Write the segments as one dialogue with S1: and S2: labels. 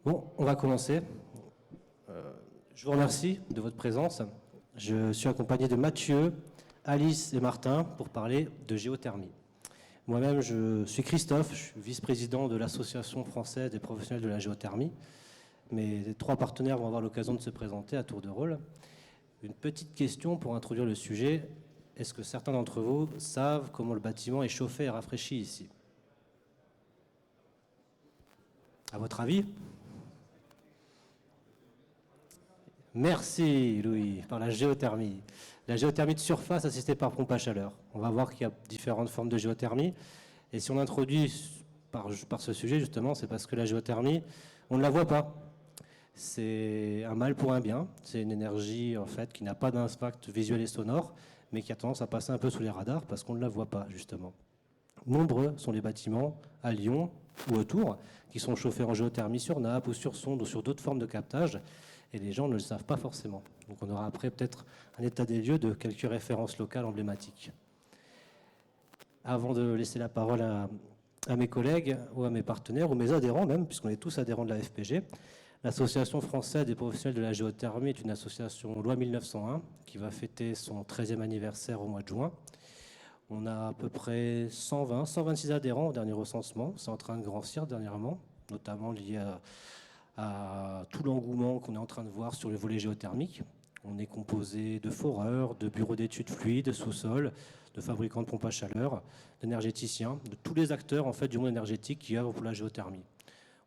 S1: Bon, on va commencer. Je vous remercie de votre présence. Je suis accompagné de Mathieu, Alice et Martin pour parler de géothermie. Moi-même, je suis Christophe, je suis vice-président de l'Association française des professionnels de la géothermie. Mes trois partenaires vont avoir l'occasion de se présenter à tour de rôle. Une petite question pour introduire le sujet. Est-ce que certains d'entre vous savent comment le bâtiment est chauffé et rafraîchi ici? À votre avis? Merci Louis, par la géothermie. La géothermie de surface assistée par pompe à chaleur. On va voir qu'il y a différentes formes de géothermie. Et si on introduit par ce sujet, justement, c'est parce que la géothermie, on ne la voit pas. C'est un mal pour un bien. C'est une énergie, en fait, qui n'a pas d'impact visuel et sonore, mais qui a tendance à passer un peu sous les radars parce qu'on ne la voit pas, justement. Nombreux sont les bâtiments à Lyon ou autour qui sont chauffés en géothermie sur nappe ou sur sonde ou sur d'autres formes de captage, et les gens ne le savent pas forcément. Donc on aura après peut-être un état des lieux de quelques références locales emblématiques. Avant de laisser la parole à mes collègues ou à mes partenaires ou mes adhérents même, puisqu'on est tous adhérents de la FPG, l'Association française des professionnels de la géothermie est une association loi 1901 qui va fêter son 13e anniversaire au mois de juin. On a à peu près 120, 126 adhérents au dernier recensement. C'est en train de grossir dernièrement, notamment lié à tout l'engouement qu'on est en train de voir sur le volet géothermique. On est composé de foreurs, de bureaux d'études fluides, de sous-sol, de fabricants de pompes à chaleur, d'énergéticiens, de tous les acteurs en fait, du monde énergétique qui œuvrent pour la géothermie.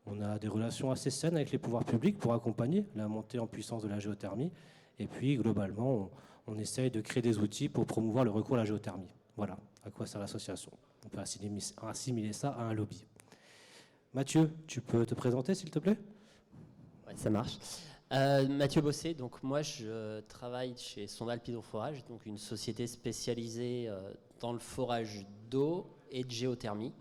S1: On a des relations assez saines avec les pouvoirs publics pour accompagner la montée en puissance de la géothermie. Et puis, globalement, on essaye de créer des outils pour promouvoir le recours à la géothermie. Voilà à quoi sert l'association. On peut assimiler ça à un lobby. Mathieu, tu peux te présenter s'il te plaît?
S2: Ouais, ça marche. Mathieu Bossé, donc moi je travaille chez Sondal Hydroforage, donc une société spécialisée dans le forage d'eau et de géothermie.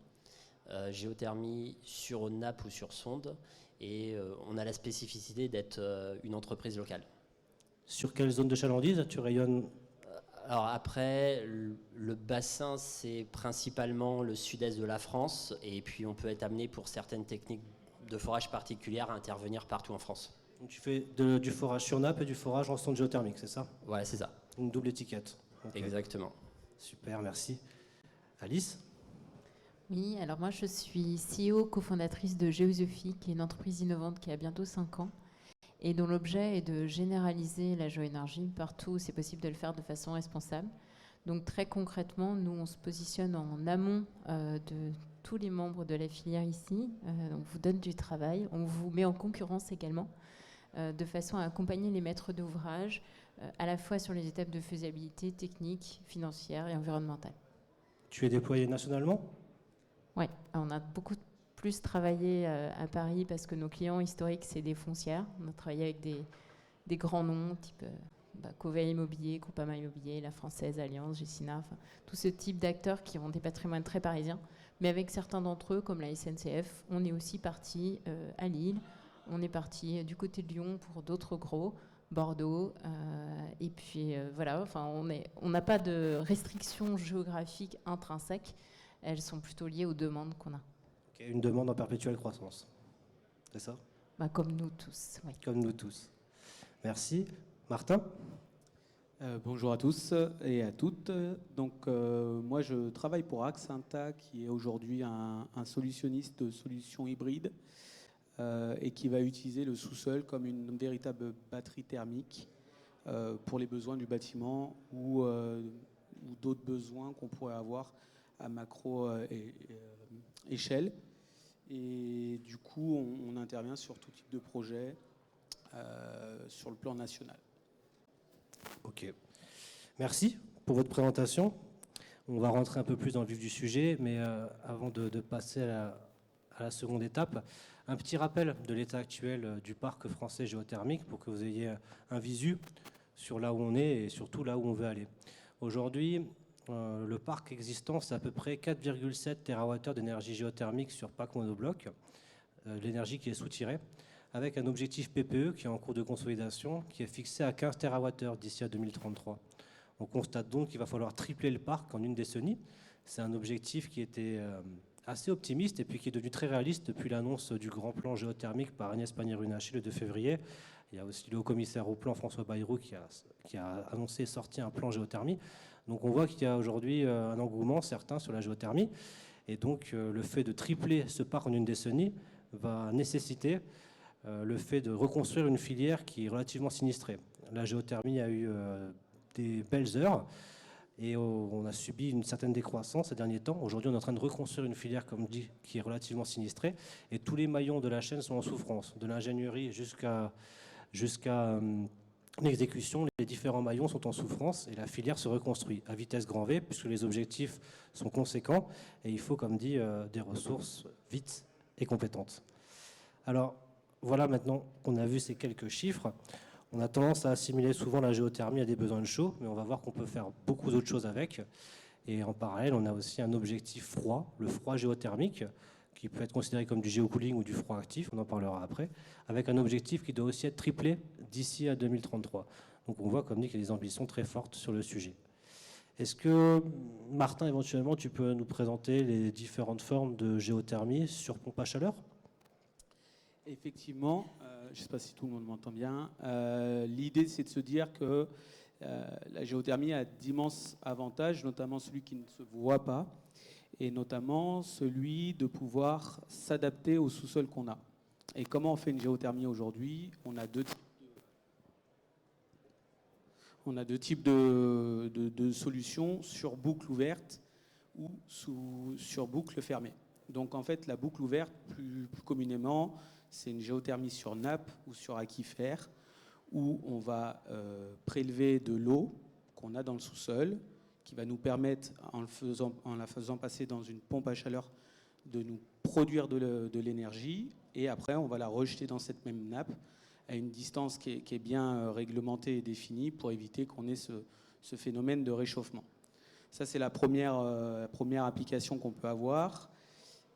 S2: Géothermie sur nappe ou sur sonde, et on a la spécificité d'être une entreprise locale.
S1: Sur quelle zone de chalandise tu rayonnes?
S2: Alors après, le bassin, c'est principalement le sud-est de la France, et puis on peut être amené pour certaines techniques de forage particulières à intervenir partout en France.
S1: Donc, tu fais du forage sur nappe et du forage en sonde géothermique, c'est ça?
S2: Ouais, c'est ça.
S1: Une double étiquette. Okay.
S2: Exactement.
S1: Super, merci. Alice?
S3: Oui, alors moi je suis CEO, cofondatrice de Géosophy, qui est une entreprise innovante qui a bientôt 5 ans et dont l'objet est de généraliser la géoénergie partout où c'est possible de le faire de façon responsable. Donc très concrètement, nous on se positionne en amont de tous les membres de la filière ici. On vous donne du travail, on vous met en concurrence également, de façon à accompagner les maîtres d'ouvrage à la fois sur les étapes de faisabilité technique, financière et environnementale.
S1: Tu es déployé nationalement?
S3: Oui, on a beaucoup plus travaillé à Paris parce que nos clients historiques, c'est des foncières. On a travaillé avec des grands noms, type Covey Immobilier, Groupama Immobilier, La Française, Alliance, Gessina, tout ce type d'acteurs qui ont des patrimoines très parisiens. Mais avec certains d'entre eux, comme la SNCF, on est aussi parti à Lille, on est parti du côté de Lyon pour d'autres gros, Bordeaux, et puis voilà, enfin, on n'a pas de restrictions géographiques intrinsèques. Elles sont plutôt liées aux demandes qu'on a.
S1: Okay, une demande en perpétuelle croissance, c'est ça?
S3: Comme nous tous, oui.
S1: Comme nous tous. Merci. Martin?
S4: Bonjour à tous et à toutes. Donc, moi, je travaille pour Axinta, qui est aujourd'hui un solutionniste de solutions hybrides et qui va utiliser le sous-sol comme une véritable batterie thermique pour les besoins du bâtiment ou d'autres besoins qu'on pourrait avoir à macro-échelle. Et du coup, on intervient sur tout type de projet sur le plan national.
S1: Ok. Merci pour votre présentation. On va rentrer un peu plus dans le vif du sujet, mais avant de passer à la seconde étape, un petit rappel de l'état actuel du parc français géothermique pour que vous ayez un visu sur là où on est et surtout là où on veut aller. Aujourd'hui, le parc existant, c'est à peu près 4,7 TWh d'énergie géothermique sur parc monobloc, l'énergie qui est soutirée, avec un objectif PPE qui est en cours de consolidation, qui est fixé à 15 TWh d'ici à 2033. On constate donc qu'il va falloir tripler le parc en une décennie. C'est un objectif qui était assez optimiste et puis qui est devenu très réaliste depuis l'annonce du grand plan géothermique par Agnès Pannier-Runacher le 2 février. Il y a aussi le haut-commissaire au plan François Bayrou qui a annoncé sortir un plan géothermie. Donc on voit qu'il y a aujourd'hui un engouement certain sur la géothermie. Et donc le fait de tripler ce parc en une décennie va nécessiter le fait de reconstruire une filière qui est relativement sinistrée. La géothermie a eu des belles heures et on a subi une certaine décroissance ces derniers temps. Aujourd'hui, on est en train de reconstruire une filière, comme dit, qui est relativement sinistrée et tous les maillons de la chaîne sont en souffrance, de l'ingénierie jusqu'à l'exécution. Les différents maillons sont en souffrance et la filière se reconstruit à vitesse grand V puisque les objectifs sont conséquents et il faut, comme dit, des ressources vite et compétentes. Alors, voilà, maintenant qu'on a vu ces quelques chiffres, on a tendance à assimiler souvent la géothermie à des besoins de chaud, mais on va voir qu'on peut faire beaucoup d'autres choses avec. Et en parallèle, on a aussi un objectif froid, le froid géothermique, qui peut être considéré comme du géocooling ou du froid actif, on en parlera après, avec un objectif qui doit aussi être triplé d'ici à 2033. Donc on voit, comme dit, qu'il y a des ambitions très fortes sur le sujet. Est-ce que, Martin, éventuellement, tu peux nous présenter les différentes formes de géothermie sur pompe à chaleur ?
S4: Effectivement, je ne sais pas si tout le monde m'entend bien, l'idée c'est de se dire que la géothermie a d'immenses avantages, notamment celui qui ne se voit pas, et notamment celui de pouvoir s'adapter au sous-sol qu'on a. Et comment on fait une géothermie aujourd'hui ? On a deux types de solutions, sur boucle ouverte ou sur boucle fermée. Donc en fait, la boucle ouverte, plus communément, c'est une géothermie sur nappe ou sur aquifère, où on va prélever de l'eau qu'on a dans le sous-sol, qui va nous permettre, en la faisant passer dans une pompe à chaleur, de nous produire de l'énergie, et après on va la rejeter dans cette même nappe à une distance qui est bien réglementée et définie pour éviter qu'on ait ce phénomène de réchauffement. Ça, c'est la première application qu'on peut avoir.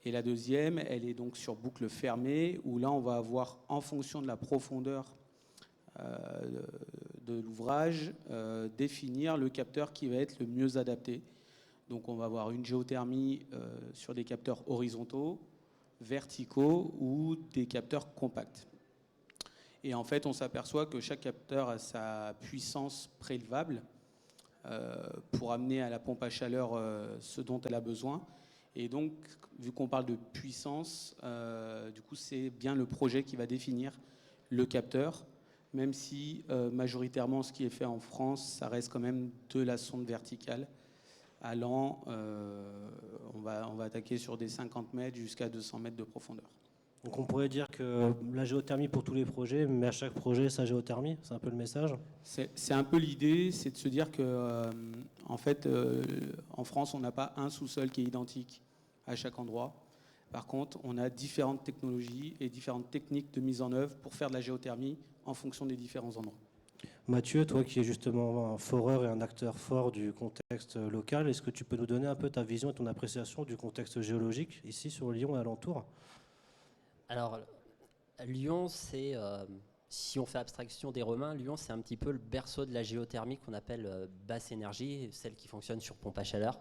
S4: Et la deuxième, elle est donc sur boucle fermée, où là, on va avoir, en fonction de la profondeur de l'ouvrage, définir le capteur qui va être le mieux adapté. Donc, on va avoir une géothermie sur des capteurs horizontaux, verticaux ou des capteurs compacts. Et en fait, on s'aperçoit que chaque capteur a sa puissance prélevable pour amener à la pompe à chaleur ce dont elle a besoin. Et donc, vu qu'on parle de puissance, du coup, c'est bien le projet qui va définir le capteur, même si majoritairement, ce qui est fait en France, ça reste quand même de la sonde verticale. Allant, on va attaquer sur des 50 mètres jusqu'à 200 mètres de profondeur.
S1: Donc on pourrait dire que la géothermie pour tous les projets, mais à chaque projet, sa géothermie, c'est un peu le message ?
S4: C'est un peu l'idée, c'est de se dire que, en fait, en France, on n'a pas un sous-sol qui est identique à chaque endroit. Par contre, on a différentes technologies et différentes techniques de mise en œuvre pour faire de la géothermie en fonction des différents endroits.
S1: Mathieu, toi qui es justement un foreur et un acteur fort du contexte local, est-ce que tu peux nous donner un peu ta vision et ton appréciation du contexte géologique ici sur Lyon et alentour ?
S2: Alors, Lyon, c'est, si on fait abstraction des Romains, Lyon, c'est un petit peu le berceau de la géothermie qu'on appelle basse énergie, celle qui fonctionne sur pompe à chaleur.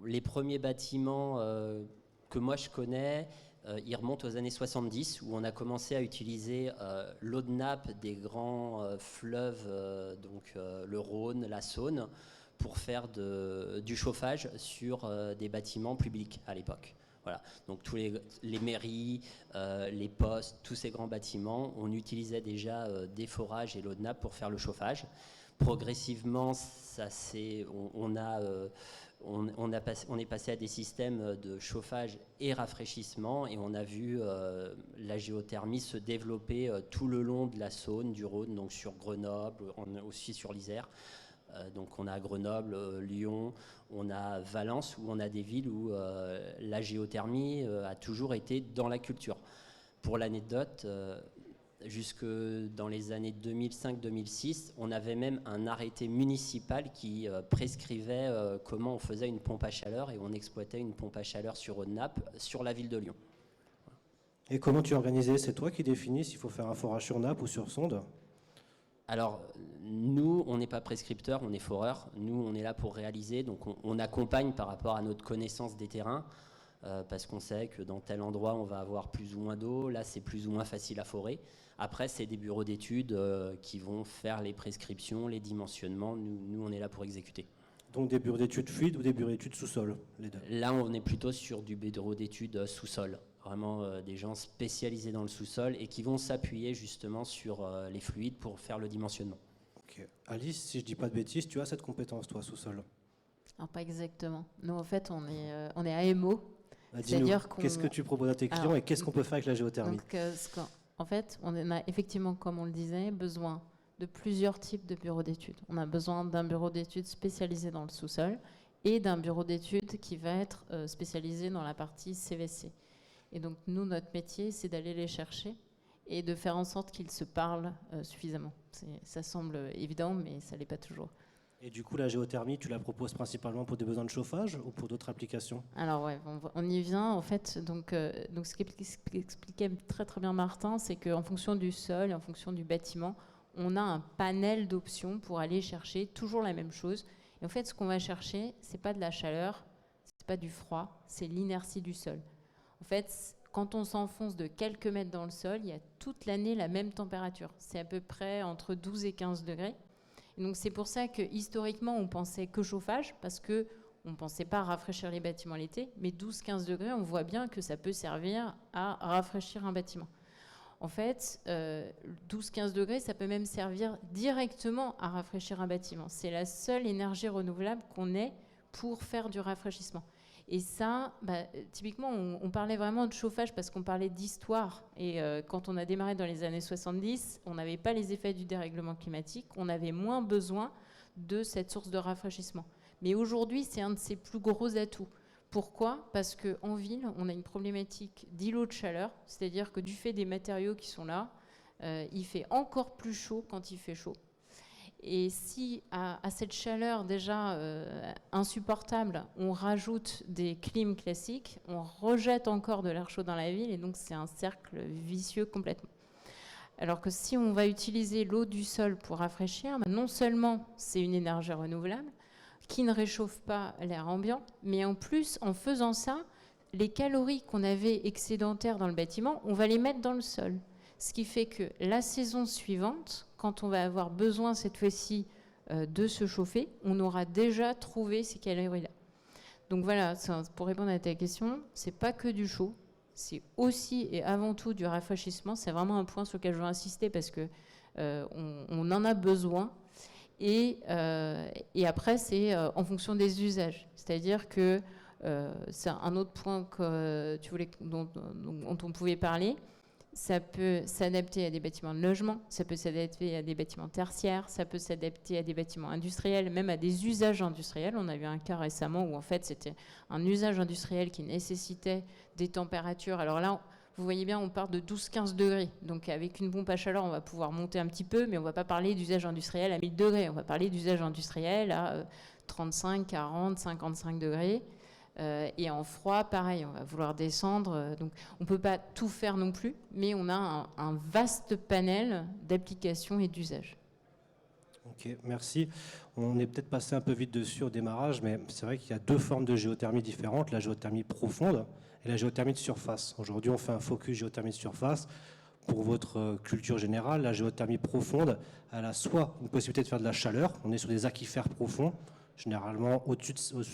S2: Les premiers bâtiments que moi je connais, ils remontent aux années 70, où on a commencé à utiliser l'eau de nappe des grands fleuves, donc le Rhône, la Saône, pour faire du chauffage sur des bâtiments publics à l'époque. Voilà. Donc tous les mairies, les postes, tous ces grands bâtiments, on utilisait déjà des forages et l'eau de nappe pour faire le chauffage. Progressivement, on est passé à des systèmes de chauffage et rafraîchissement, et on a vu la géothermie se développer tout le long de la Saône, du Rhône, donc sur Grenoble, aussi sur l'Isère. Donc on a Grenoble, Lyon, on a Valence, où on a des villes où la géothermie a toujours été dans la culture. Pour l'anecdote, jusque dans les années 2005-2006, on avait même un arrêté municipal qui prescrivait comment on faisait une pompe à chaleur, et on exploitait une pompe à chaleur sur eau de nappe sur la ville de Lyon.
S1: Et comment tu organisais ? C'est toi qui définis s'il faut faire un forage sur nappe ou sur sonde ?
S2: Alors, nous, on n'est pas prescripteurs, on est foreurs. Nous, on est là pour réaliser. Donc, on accompagne par rapport à notre connaissance des terrains. parce qu'on sait que dans tel endroit, on va avoir plus ou moins d'eau. Là, c'est plus ou moins facile à forer. Après, c'est des bureaux d'études qui vont faire les prescriptions, les dimensionnements. Nous, on est là pour exécuter.
S1: Donc des bureaux d'études fluides ou des bureaux d'études sous-sol, les deux?
S2: Là, on est plutôt sur du bureau d'études sous-sol. Vraiment des gens spécialisés dans le sous-sol et qui vont s'appuyer justement sur les fluides pour faire le dimensionnement.
S1: Ok. Alice, si je dis pas de bêtises, tu as cette compétence, toi, sous-sol?
S3: Alors, pas exactement. Nous, en fait, on est AMO.
S1: Dis-nous,
S3: C'est-à-dire qu'on...
S1: qu'est-ce que tu proposes à tes clients
S3: Alors,
S1: et qu'est-ce qu'on peut faire avec la géothermie?
S3: Donc, en fait, on a effectivement, comme on le disait, besoin de plusieurs types de bureaux d'études. On a besoin d'un bureau d'études spécialisé dans le sous-sol et d'un bureau d'études qui va être spécialisé dans la partie CVC. Et donc, nous, notre métier, c'est d'aller les chercher et de faire en sorte qu'ils se parlent suffisamment. Ça semble évident, mais ça ne l'est pas toujours.
S1: Et du coup, la géothermie, tu la proposes principalement pour des besoins de chauffage ou pour d'autres applications?
S3: Alors ouais, on y vient en fait. Donc ce qu'expliquait très très bien Martin, c'est qu'en fonction du sol, en fonction du bâtiment, on a un panel d'options pour aller chercher toujours la même chose. Et en fait, ce qu'on va chercher, c'est pas de la chaleur, c'est pas du froid, c'est l'inertie du sol. En fait, quand on s'enfonce de quelques mètres dans le sol, il y a toute l'année la même température. C'est à peu près entre 12 et 15 degrés. Et donc c'est pour ça que historiquement, on pensait que chauffage, parce que on ne pensait pas rafraîchir les bâtiments l'été, mais 12-15 degrés, on voit bien que ça peut servir à rafraîchir un bâtiment. En fait, 12-15 degrés, ça peut même servir directement à rafraîchir un bâtiment. C'est la seule énergie renouvelable qu'on ait pour faire du rafraîchissement. Et ça, typiquement, on parlait vraiment de chauffage parce qu'on parlait d'histoire. Et quand on a démarré dans les années 70, on n'avait pas les effets du dérèglement climatique. On avait moins besoin de cette source de rafraîchissement. Mais aujourd'hui, c'est un de ses plus gros atouts. Pourquoi ? Parce qu'en ville, on a une problématique d'îlot de chaleur. C'est-à-dire que du fait des matériaux qui sont là, il fait encore plus chaud quand il fait chaud. Et si à cette chaleur déjà insupportable, on rajoute des clims classiques, on rejette encore de l'air chaud dans la ville et donc c'est un cercle vicieux complètement. Alors que si on va utiliser l'eau du sol pour rafraîchir, non seulement c'est une énergie renouvelable qui ne réchauffe pas l'air ambiant, mais en plus en faisant ça, les calories qu'on avait excédentaires dans le bâtiment, on va les mettre dans le sol. Ce qui fait que la saison suivante, quand on va avoir besoin cette fois-ci de se chauffer, on aura déjà trouvé ces calories-là. Donc voilà, pour répondre à ta question, c'est pas que du chaud, c'est aussi et avant tout du rafraîchissement. C'est vraiment un point sur lequel je veux insister parce que on en a besoin. Et après, c'est en fonction des usages. C'est-à-dire que c'est un autre point que dont on pouvait parler. Ça peut s'adapter à des bâtiments de logement, ça peut s'adapter à des bâtiments tertiaires, ça peut s'adapter à des bâtiments industriels, même à des usages industriels. On a eu un cas récemment où en fait c'était un usage industriel qui nécessitait des températures. Alors là, vous voyez bien, on part de 12-15 degrés. Donc avec une pompe à chaleur, on va pouvoir monter un petit peu, mais on ne va pas parler d'usage industriel à 1000 degrés. On va parler d'usage industriel à 35, 40, 55 degrés. Et en froid, pareil, on va vouloir descendre. Donc, on ne peut pas tout faire non plus, mais on a un vaste panel d'applications et d'usages.
S1: Ok, merci. On est peut-être passé un peu vite dessus au démarrage, mais c'est vrai qu'il y a deux formes de géothermie différentes, la géothermie profonde et la géothermie de surface. Aujourd'hui, on fait un focus géothermie de surface. Pour votre culture générale, la géothermie profonde, elle a soit une possibilité de faire de la chaleur, on est sur des aquifères profonds, généralement au-dessus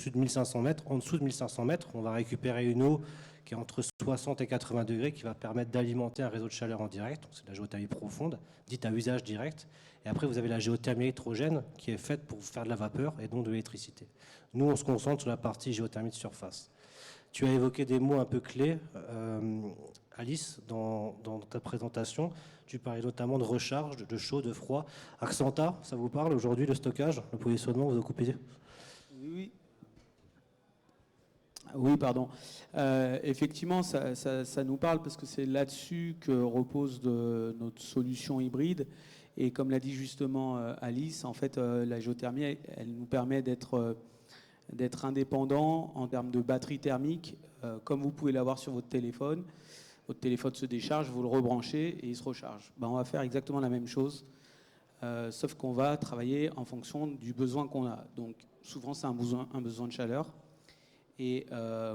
S1: de 1500 mètres, en dessous de 1500 mètres, on va récupérer une eau qui est entre 60 et 80 degrés, qui va permettre d'alimenter un réseau de chaleur en direct. C'est de la géothermie profonde, dite à usage direct. Et après, vous avez la géothermie électrogène, qui est faite pour faire de la vapeur et donc de l'électricité. Nous, on se concentre sur la partie géothermie de surface. Tu as évoqué des mots un peu clés, Alice, dans ta présentation. Tu parlais notamment de recharge, de chaud, de froid. Axanta, ça vous parle aujourd'hui, le stockage, le positionnement, vous occupez?
S4: Oui, pardon. Effectivement, ça nous parle parce que c'est là-dessus que repose notre solution hybride. Et comme l'a dit justement Alice, en fait, la géothermie, elle nous permet d'être indépendant en termes de batterie thermique, comme vous pouvez l'avoir sur votre téléphone. Votre téléphone se décharge, vous le rebranchez et il se recharge. On va faire exactement la même chose, sauf qu'on va travailler en fonction du besoin qu'on a. Donc souvent, c'est un besoin de chaleur. Et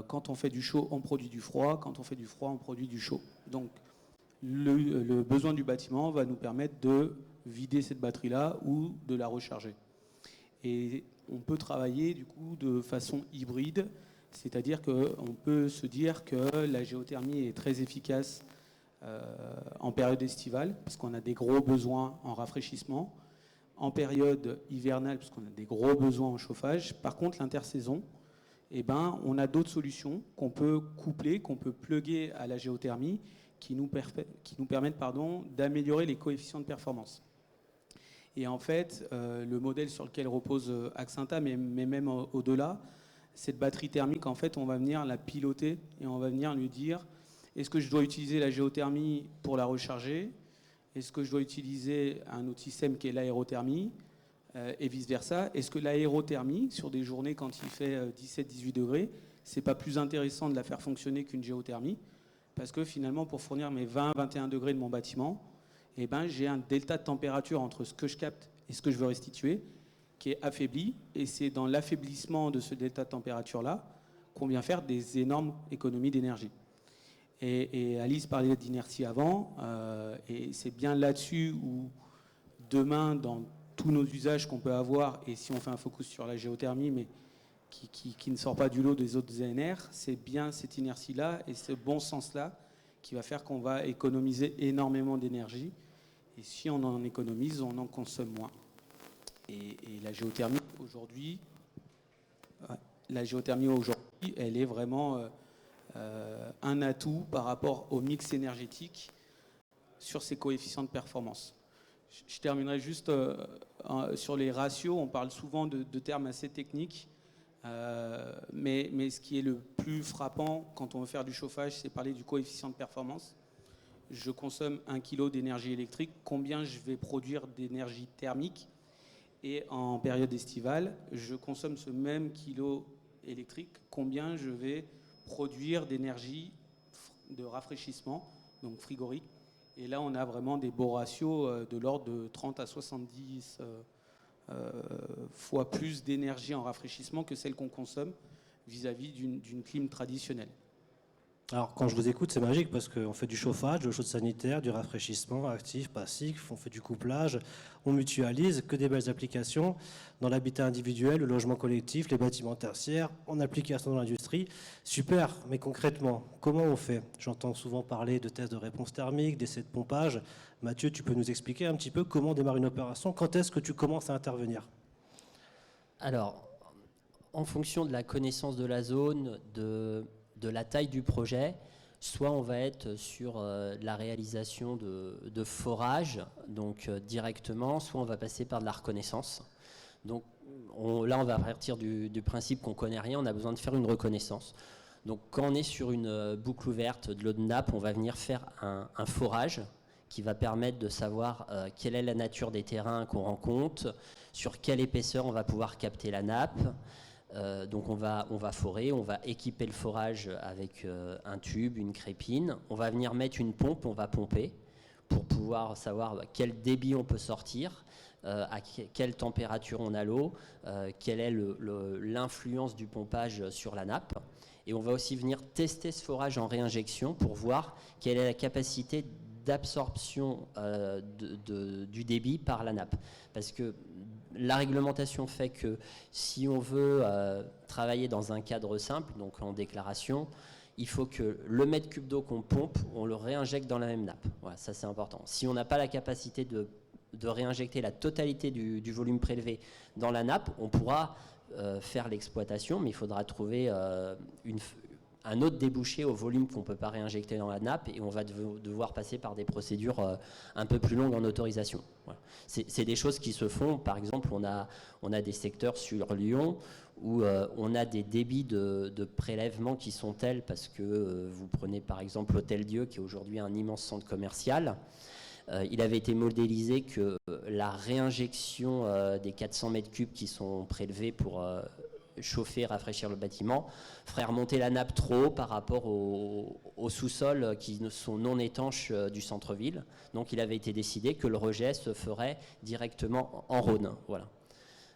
S4: quand on fait du chaud, on produit du froid. Quand on fait du froid, on produit du chaud. Donc le besoin du bâtiment va nous permettre de vider cette batterie-là ou de la recharger. Et on peut travailler du coup de façon hybride, c'est-à-dire qu'on peut se dire que la géothermie est très efficace en période estivale, parce qu'on a des gros besoins en rafraîchissement, en période hivernale, parce qu'on a des gros besoins en chauffage. Par contre, l'intersaison, eh ben, on a d'autres solutions qu'on peut coupler, qu'on peut plugger à la géothermie, qui nous permettent d'améliorer les coefficients de performance. Et en fait, le modèle sur lequel repose Axinta, mais même au-delà, cette batterie thermique, en fait, on va venir la piloter et on va venir lui dire, est-ce que je dois utiliser la géothermie pour la recharger? Est-ce que je dois utiliser un autre système qui est l'aérothermie? Et vice-versa. Est-ce que l'aérothermie, sur des journées quand il fait 17-18 degrés, c'est pas plus intéressant de la faire fonctionner qu'une géothermie? Parce que finalement, pour fournir mes 20-21 degrés de mon bâtiment, eh ben, j'ai un delta de température entre ce que je capte et ce que je veux restituer qui est affaibli. Et c'est dans l'affaiblissement de ce delta de température-là qu'on vient faire des énormes économies d'énergie. Et Alice parlait d'inertie avant, et c'est bien là-dessus où demain, dans tous nos usages qu'on peut avoir, et si on fait un focus sur la géothermie, mais qui ne sort pas du lot des autres ENR, c'est bien cette inertie-là et ce bon sens-là qui va faire qu'on va économiser énormément d'énergie. Et si on en économise, on en consomme moins. Et la géothermie aujourd'hui, elle est vraiment un atout par rapport au mix énergétique sur ses coefficients de performance. Je terminerai juste sur les ratios. On parle souvent de termes assez techniques, mais ce qui est le plus frappant quand on veut faire du chauffage, c'est parler du coefficient de performance. Je consomme 1 kg d'énergie électrique, combien je vais produire d'énergie thermique? Et en période estivale, je consomme ce même kilo électrique, combien je vais produire d'énergie de rafraîchissement, donc frigorique. Et là, on a vraiment des beaux ratios de l'ordre de 30 à 70 fois plus d'énergie en rafraîchissement que celle qu'on consomme vis-à-vis d'une clim traditionnelle.
S1: Alors, quand je vous écoute, c'est magique parce qu'on fait du chauffage, de l'eau chaude sanitaire, du rafraîchissement actif, passif, on fait du couplage, on mutualise, que des belles applications dans l'habitat individuel, le logement collectif, les bâtiments tertiaires, en application dans l'industrie. Super, mais concrètement, comment on fait? J'entends souvent parler de tests de réponse thermique, d'essais de pompage. Mathieu, tu peux nous expliquer un petit peu comment démarre une opération? Quand est-ce que tu commences à intervenir?
S2: Alors, en fonction de la connaissance de la zone, de la taille du projet, soit on va être sur la réalisation de forage, donc directement, soit on va passer par de la reconnaissance. Donc là, on va partir du principe qu'on ne connaît rien, on a besoin de faire une reconnaissance. Donc quand on est sur une boucle ouverte de l'eau de nappe, on va venir faire un forage qui va permettre de savoir quelle est la nature des terrains qu'on rencontre, sur quelle épaisseur on va pouvoir capter la nappe. Donc on va forer, on va équiper le forage avec un tube, une crépine. On va venir mettre une pompe, on va pomper pour pouvoir savoir quel débit on peut sortir, à quelle température on a l'eau, quelle est l'influence du pompage sur la nappe. Et on va aussi venir tester ce forage en réinjection pour voir quelle est la capacité d'absorption du débit par la nappe. Parce que la réglementation fait que si on veut travailler dans un cadre simple, donc en déclaration, il faut que le mètre cube d'eau qu'on pompe, on le réinjecte dans la même nappe. Voilà, ça c'est important. Si on n'a pas la capacité de réinjecter la totalité du volume prélevé dans la nappe, on pourra faire l'exploitation, mais il faudra trouver un autre débouché au volume qu'on ne peut pas réinjecter dans la nappe et on va devoir passer par des procédures un peu plus longues en autorisation. Voilà. C'est des choses qui se font. Par exemple, on a des secteurs sur Lyon où on a des débits de prélèvement qui sont tels parce que vous prenez par exemple l'Hôtel Dieu qui est aujourd'hui un immense centre commercial. Il avait été modélisé que la réinjection des 400 mètres cubes qui sont prélevés pour chauffer, rafraîchir le bâtiment, ferait remonter la nappe trop haut par rapport au sous-sol qui sont non étanches du centre-ville. Donc il avait été décidé que le rejet se ferait directement en Rhône. Voilà.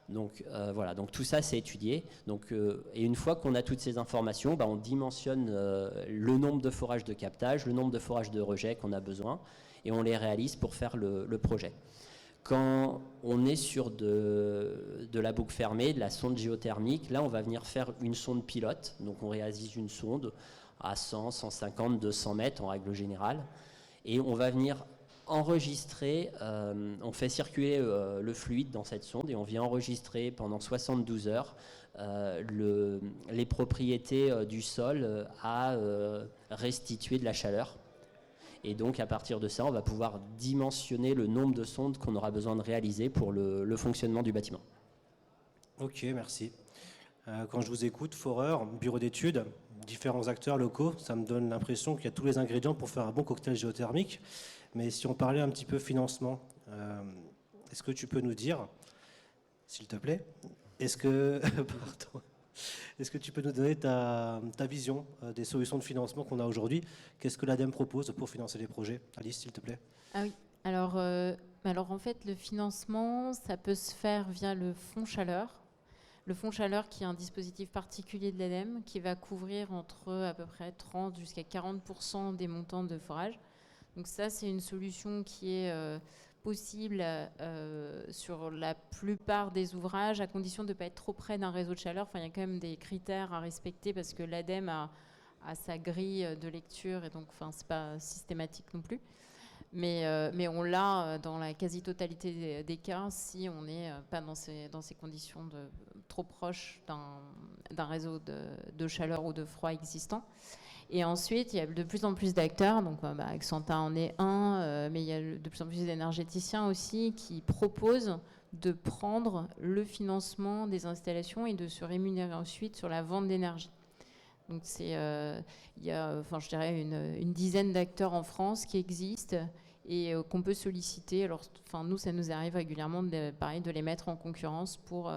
S2: Donc voilà, donc tout ça c'est étudié. Donc, et une fois qu'on a toutes ces informations, on dimensionne le nombre de forages de captage, le nombre de forages de rejet qu'on a besoin, et on les réalise pour faire le projet. Quand on est sur de la boucle fermée, de la sonde géothermique, là on va venir faire une sonde pilote. Donc on réalise une sonde à 100, 150, 200 mètres en règle générale, et on va venir enregistrer, on fait circuler le fluide dans cette sonde et on vient enregistrer pendant 72 heures les propriétés du sol à restituer de la chaleur. Et donc à partir de ça, on va pouvoir dimensionner le nombre de sondes qu'on aura besoin de réaliser pour le fonctionnement du bâtiment.
S1: Ok, merci. Quand je vous écoute, foreur, bureau d'études, différents acteurs locaux, ça me donne l'impression qu'il y a tous les ingrédients pour faire un bon cocktail géothermique. Mais si on parlait un petit peu financement, est-ce que tu peux nous dire, s'il te plaît, est-ce que tu peux nous donner ta vision des solutions de financement qu'on a aujourd'hui? Qu'est-ce que l'ADEME propose pour financer les projets? Alice, s'il te plaît.
S3: Ah oui, alors en fait, le financement, ça peut se faire via le fonds chaleur. Le fonds chaleur qui est un dispositif particulier de l'ADEME qui va couvrir entre à peu près 30 jusqu'à 40% des montants de forage. Donc ça, c'est une solution qui est possible sur la plupart des ouvrages, à condition de ne pas être trop près d'un réseau de chaleur. Enfin, il y a quand même des critères à respecter parce que l'ADEME a sa grille de lecture et donc ce n'est pas systématique non plus. Mais on l'a dans la quasi-totalité des cas si on n'est pas dans ces conditions trop proches d'un réseau de chaleur ou de froid existant. Et ensuite, il y a de plus en plus d'acteurs, donc Axanta en est un, mais il y a de plus en plus d'énergéticiens aussi qui proposent de prendre le financement des installations et de se rémunérer ensuite sur la vente d'énergie. Donc il y a, je dirais, une dizaine d'acteurs en France qui existent et qu'on peut solliciter. Alors, nous, ça nous arrive régulièrement de les mettre en concurrence pour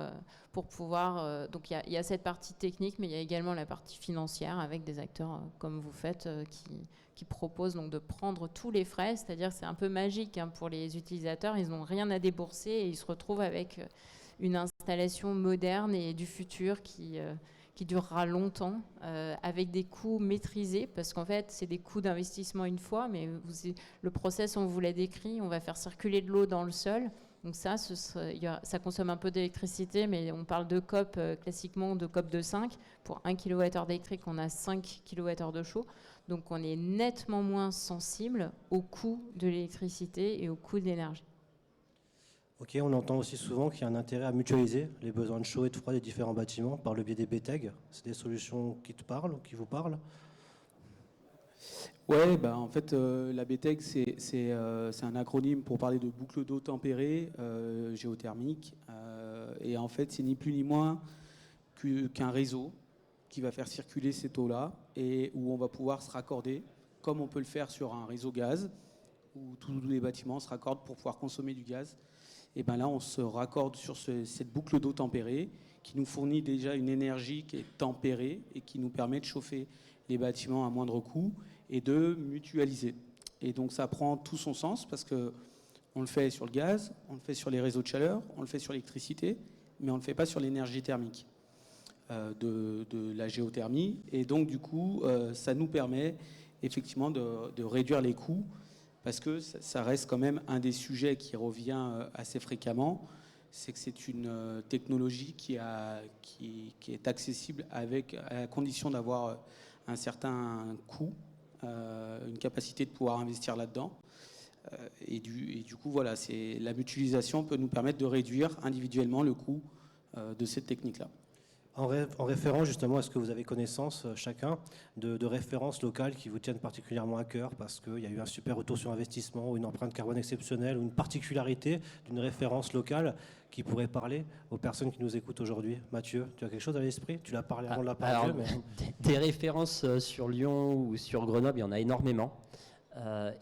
S3: pouvoir... donc, il y a cette partie technique, mais il y a également la partie financière avec des acteurs comme vous faites qui proposent donc de prendre tous les frais. C'est-à-dire c'est un peu magique pour les utilisateurs. Ils n'ont rien à débourser et ils se retrouvent avec une installation moderne et du futur qui durera longtemps, avec des coûts maîtrisés, parce qu'en fait, c'est des coûts d'investissement une fois, mais le process, on vous l'a décrit, on va faire circuler de l'eau dans le sol. Donc ça consomme un peu d'électricité, mais on parle de COP, classiquement de COP de 5. Pour 1 kWh d'électrique, on a 5 kWh de chaud. Donc on est nettement moins sensible au coût de l'électricité et au coût de l'énergie.
S1: Ok, on entend aussi souvent qu'il y a un intérêt à mutualiser les besoins de chaud et de froid des différents bâtiments par le biais des BTEG. C'est des solutions qui te parlent ou qui vous parlent?
S4: Ouais, en fait, la BTEG, c'est un acronyme pour parler de boucle d'eau tempérée géothermique. Et en fait, c'est ni plus ni moins qu'un réseau qui va faire circuler cette eau-là et où on va pouvoir se raccorder, comme on peut le faire sur un réseau gaz, où tous les bâtiments se raccordent pour pouvoir consommer du gaz. Et là, on se raccorde sur cette boucle d'eau tempérée qui nous fournit déjà une énergie qui est tempérée et qui nous permet de chauffer les bâtiments à moindre coût et de mutualiser. Et donc, ça prend tout son sens parce qu'on le fait sur le gaz, on le fait sur les réseaux de chaleur, on le fait sur l'électricité, mais on ne le fait pas sur l'énergie thermique de la géothermie. Et donc, du coup, ça nous permet effectivement de réduire les coûts, parce que ça reste quand même un des sujets qui revient assez fréquemment, c'est que c'est une technologie qui est accessible à la condition d'avoir un certain coût, une capacité de pouvoir investir là-dedans. Et du coup, voilà, la mutualisation peut nous permettre de réduire individuellement le coût de cette technique-là.
S1: En référence justement, est-ce que vous avez connaissance chacun de références locales qui vous tiennent particulièrement à cœur parce qu'il y a eu un super retour sur investissement ou une empreinte carbone exceptionnelle ou une particularité d'une référence locale qui pourrait parler aux personnes qui nous écoutent aujourd'hui? Mathieu, tu as quelque chose à l'esprit? Tu l'as parlé avant de la parole.
S2: Des références sur Lyon ou sur Grenoble, il y en a énormément.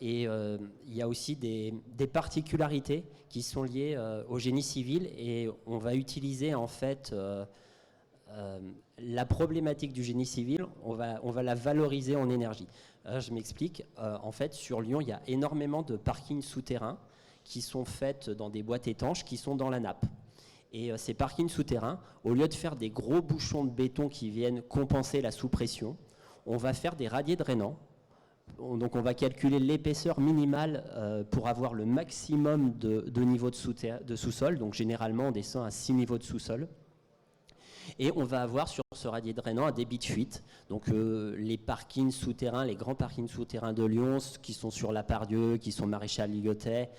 S2: Et il y a aussi des particularités qui sont liées au génie civil et on va utiliser en fait... la problématique du génie civil, on va la valoriser en énergie. Je m'explique. En fait, sur Lyon, il y a énormément de parkings souterrains qui sont faits dans des boîtes étanches qui sont dans la nappe. Et ces parkings souterrains, au lieu de faire des gros bouchons de béton qui viennent compenser la sous-pression, on va faire des radiers drainants. Donc on va calculer l'épaisseur minimale pour avoir le maximum de niveau de sous-sol. Donc généralement on descend à 6 niveaux de sous-sol. Et on va avoir sur ce radier drainant un débit de fuite. Donc les parkings souterrains, les grands parkings souterrains de Lyon, qui sont sur la Pardieu, qui sont Maréchal Ligotet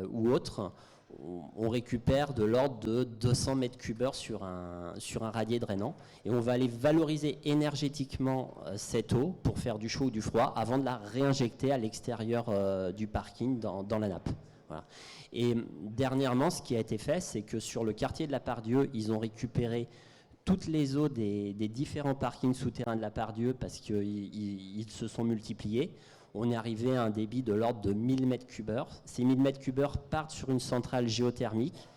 S2: ou autres, on récupère de l'ordre de 200 mètres cubes sur un radier drainant. Et on va aller valoriser énergétiquement cette eau pour faire du chaud ou du froid avant de la réinjecter à l'extérieur du parking dans la nappe. Voilà. Et dernièrement, ce qui a été fait, c'est que sur le quartier de la Pardieu, ils ont récupéré toutes les eaux des différents parkings souterrains de la Pardieu parce qu'ils se sont multipliés. On est arrivé à un débit de l'ordre de 1000 m3. Ces 1000 m3 partent sur une centrale géothermique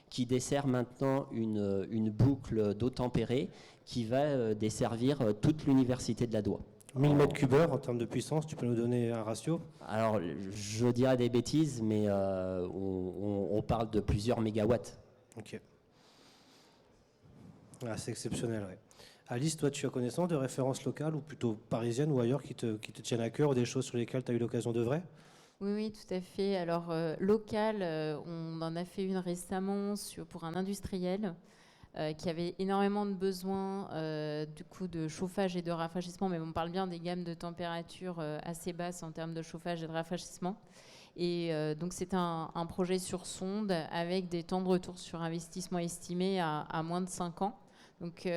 S2: qui dessert maintenant une boucle d'eau tempérée qui va desservir toute l'université de la Doua.
S1: 1000 m3 en termes de puissance, tu peux nous donner un ratio?
S2: Alors, je dirais des bêtises, mais on parle de plusieurs mégawatts.
S1: Ok. Ah, c'est exceptionnel, ouais. Alice, toi, tu as connaissance de références locales ou plutôt parisiennes ou ailleurs qui te tiennent à cœur ou des choses sur lesquelles tu as eu l'occasion d'œuvrer?
S3: Oui, oui, tout à fait. Alors, local, on en a fait une récemment pour un industriel qui avait énormément de besoins du coup de chauffage et de rafraîchissement, mais on parle bien des gammes de température assez basses en termes de chauffage et de rafraîchissement. Et donc c'est un projet sur sonde avec des temps de retour sur investissement estimés à moins de 5 ans. Donc,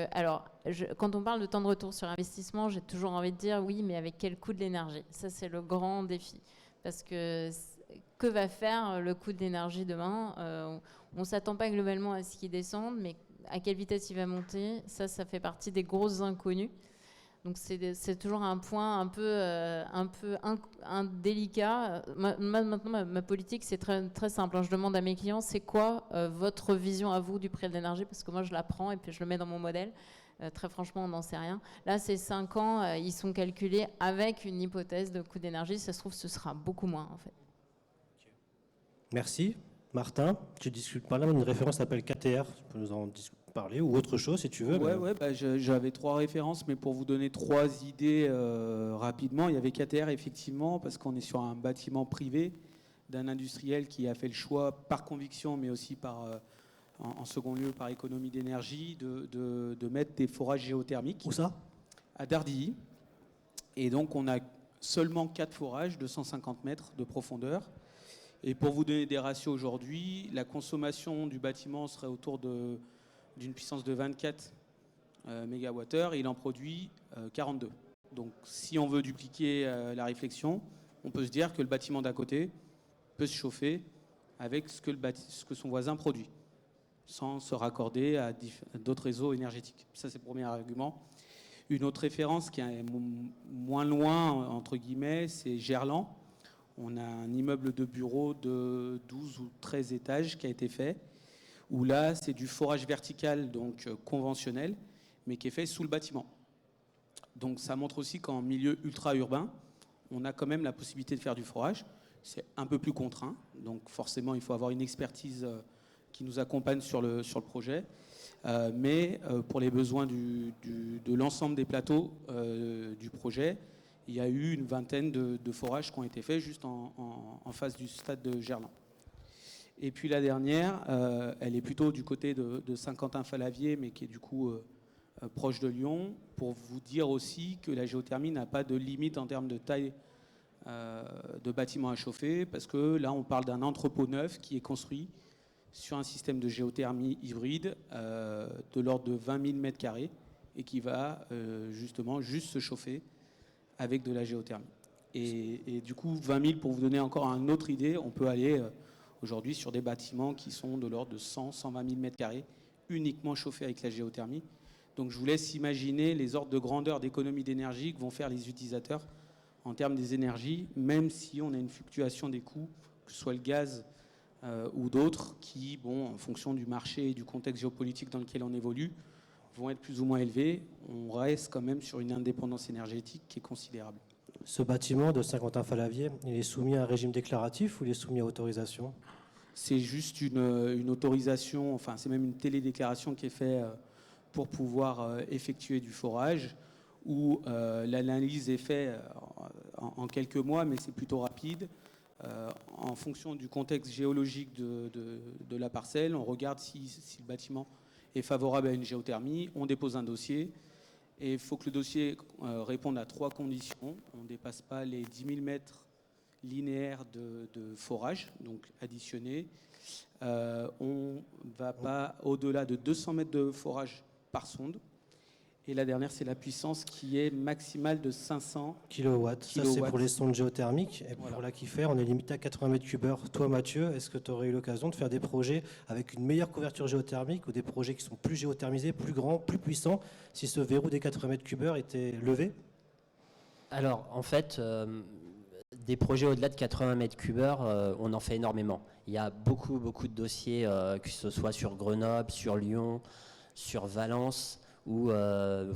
S3: quand on parle de temps de retour sur investissement, j'ai toujours envie de dire oui, mais avec quel coût de l'énergie? Ça, c'est le grand défi. Parce que va faire le coût de l'énergie demain? On ne s'attend pas globalement à ce qu'il descende, mais à quelle vitesse il va monter? Ça fait partie des grosses inconnues. Donc c'est toujours un point un peu délicat. Maintenant, ma politique, c'est très, très simple. Je demande à mes clients, c'est quoi votre vision à vous du prix de l'énergie? Parce que moi, je la prends et puis je le mets dans mon modèle. Très franchement, on n'en sait rien. Là, ces 5 ans, ils sont calculés avec une hypothèse de coût d'énergie. Ça se trouve, ce sera beaucoup moins, en fait.
S1: Merci. Martin, tu discutes par là, une référence s'appelle KTR. Tu peux nous en parler ou autre chose si tu veux.
S4: Ouais, j'avais 3 références, mais pour vous donner 3 idées rapidement, il y avait KTR effectivement, parce qu'on est sur un bâtiment privé d'un industriel qui a fait le choix par conviction, mais aussi en second lieu par économie d'énergie, de mettre des forages géothermiques.
S1: Où ça?
S4: À Dardilly. Et donc on a seulement 4 forages de 150 mètres de profondeur. Et pour vous donner des ratios aujourd'hui, la consommation du bâtiment serait autour d'une puissance de 24 MWh et il en produit 42. Donc si on veut dupliquer la réflexion, on peut se dire que le bâtiment d'à côté peut se chauffer avec ce que son voisin produit, sans se raccorder à d'autres réseaux énergétiques. Ça, c'est le premier argument. Une autre référence qui est moins loin, entre guillemets, c'est Gerland. On a un immeuble de bureaux de 12 ou 13 étages qui a été fait, où là, c'est du forage vertical, donc conventionnel, mais qui est fait sous le bâtiment. Donc ça montre aussi qu'en milieu ultra-urbain, on a quand même la possibilité de faire du forage. C'est un peu plus contraint, donc forcément, il faut avoir une expertise qui nous accompagne sur le projet. Mais pour les besoins de l'ensemble des plateaux du projet, il y a eu une vingtaine de forages qui ont été faits juste en face du stade de Gerland. Et puis la dernière, elle est plutôt du côté de Saint-Quentin-Fallavier, mais qui est du coup proche de Lyon, pour vous dire aussi que la géothermie n'a pas de limite en termes de taille de bâtiment à chauffer, parce que là, on parle d'un entrepôt neuf qui est construit sur un système de géothermie hybride de l'ordre de 20 000 m² et qui va justement juste se chauffer avec de la géothermie. Et du coup, 20 000, pour vous donner encore une autre idée, on peut aller aujourd'hui sur des bâtiments qui sont de l'ordre de 100 120 000 m² uniquement chauffés avec la géothermie. Donc je vous laisse imaginer les ordres de grandeur d'économie d'énergie que vont faire les utilisateurs en termes des énergies, même si on a une fluctuation des coûts, que ce soit le gaz ou d'autres, qui, en fonction du marché et du contexte géopolitique dans lequel on évolue, vont être plus ou moins élevés. On reste quand même sur une indépendance énergétique qui est considérable.
S1: Ce bâtiment de Saint-Quentin-Fallavier, il est soumis à un régime déclaratif ou il est soumis à autorisation?
S4: C'est juste une autorisation, enfin c'est même une télédéclaration qui est faite pour pouvoir effectuer du forage, où l'analyse est faite en quelques mois, mais c'est plutôt rapide. En fonction du contexte géologique de la parcelle, on regarde si le bâtiment est favorable à une géothermie, on dépose un dossier, et il faut que le dossier réponde à 3 conditions. On ne dépasse pas les 10 000 mètres linéaires de forage, donc additionnés. On ne va pas au-delà de 200 mètres de forage par sonde. Et la dernière, c'est la puissance qui est maximale de 500
S1: kilowatts. Ça, c'est pour les sondes géothermiques. Et pour l'aquifère, on est limité à 80 mètres cubes heure. Toi, Mathieu, est-ce que tu aurais eu l'occasion de faire des projets avec une meilleure couverture géothermique ou des projets qui sont plus géothermisés, plus grands, plus puissants, si ce verrou des 80 mètres cubes heure était levé?
S2: Alors, en fait, des projets au-delà de 80 mètres cubes heure, on en fait énormément. Il y a beaucoup de dossiers, que ce soit sur Grenoble, sur Lyon, sur Valence, ou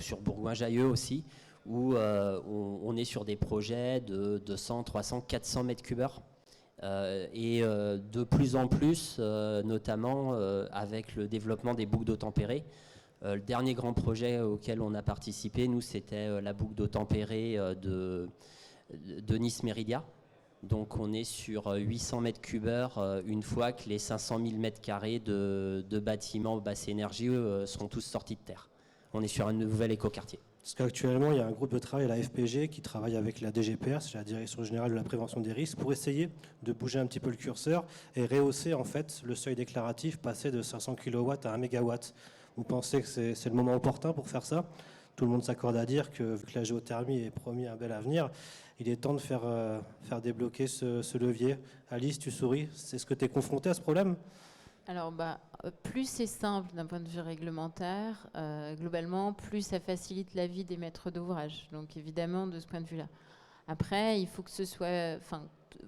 S2: sur Bourgoin-Jallieu aussi, où on est sur des projets de 200, 300, 400 mètres cubes heure. Et de plus en plus, notamment avec le développement des boucles d'eau tempérée. Le dernier grand projet auquel on a participé, nous, c'était la boucle d'eau tempérée de Nice-Méridia. Donc on est sur 800 mètres cubes heure une fois que les 500 000 mètres carrés de bâtiments basse énergie seront tous sortis de terre. On est sur un nouvel écoquartier.
S1: Parce qu'actuellement, il y a un groupe de travail, la FPG, qui travaille avec la DGPR, c'est la Direction Générale de la Prévention des Risques, pour essayer de bouger un petit peu le curseur et rehausser en fait le seuil déclaratif, passer de 500 kW à 1 MW. Vous pensez que c'est le moment opportun pour faire ça? Tout le monde s'accorde à dire que, vu que la géothermie est promis un bel avenir, il est temps de faire débloquer ce levier. Alice, tu souris. Est-ce que tu es confrontée à ce problème?
S3: Alors, plus c'est simple d'un point de vue réglementaire, globalement, plus ça facilite la vie des maîtres d'ouvrage. Donc, évidemment, de ce point de vue-là. Après, il faut que ce soit...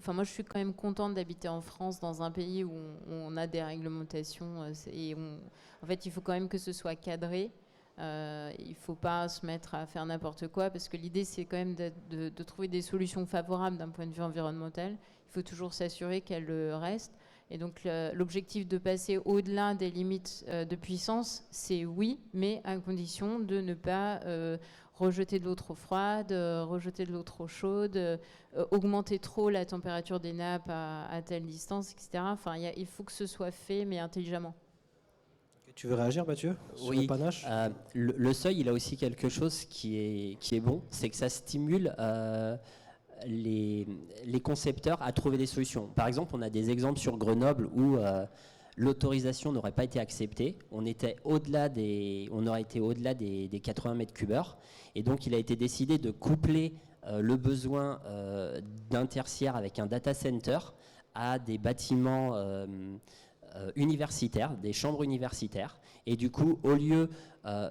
S3: moi, je suis quand même contente d'habiter en France, dans un pays où on a des réglementations. En fait, il faut quand même que ce soit cadré. Il ne faut pas se mettre à faire n'importe quoi, parce que l'idée, c'est quand même de trouver des solutions favorables d'un point de vue environnemental. Il faut toujours s'assurer qu'elles restent. Et donc l'objectif de passer au-delà des limites de puissance, c'est oui, mais à condition de ne pas rejeter de l'eau trop froide, rejeter de l'eau trop chaude, augmenter trop la température des nappes à telle distance, etc. Il faut que ce soit fait, mais intelligemment.
S1: Tu veux réagir, Mathieu, sur le panache?
S2: Le seuil, il a aussi quelque chose qui est bon, c'est que ça stimule les concepteurs à trouver des solutions. Par exemple, on a des exemples sur Grenoble où l'autorisation n'aurait pas été acceptée. On aurait été au-delà des 80 mètres cubes heure. Et donc, il a été décidé de coupler le besoin d'un tertiaire avec un data center à des bâtiments universitaires, des chambres universitaires. Et du coup, au lieu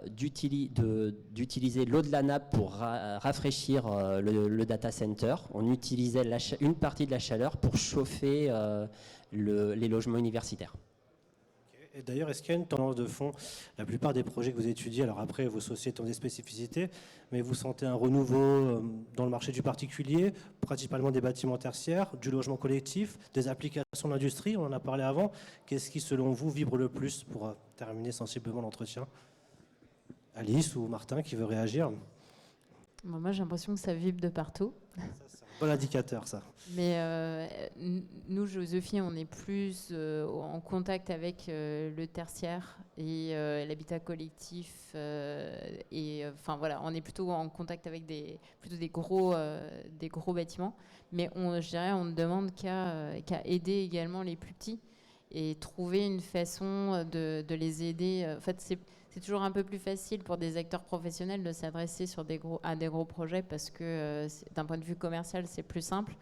S2: d'utiliser l'eau de la nappe pour rafraîchir le data center, on utilisait une partie de la chaleur pour chauffer les logements universitaires.
S1: Et d'ailleurs, est-ce qu'il y a une tendance de fond? La plupart des projets que vous étudiez, alors après, vos sociétés ont des spécificités, mais vous sentez un renouveau dans le marché du particulier, principalement des bâtiments tertiaires, du logement collectif, des applications d'industrie, on en a parlé avant. Qu'est-ce qui, selon vous, vibre le plus pour terminer sensiblement l'entretien? Alice ou Martin qui veut réagir?
S3: Moi, j'ai l'impression que ça vibre de partout.
S1: C'est un bon indicateur, ça.
S3: Mais nous, Joséphine, on est plus en contact avec le tertiaire et l'habitat collectif. On est plutôt en contact avec des gros bâtiments. Mais je dirais, on ne demande qu'à aider également les plus petits et trouver une façon de les aider. En fait, c'est toujours un peu plus facile pour des acteurs professionnels de s'adresser à des gros projets parce que d'un point de vue commercial, c'est plus simple.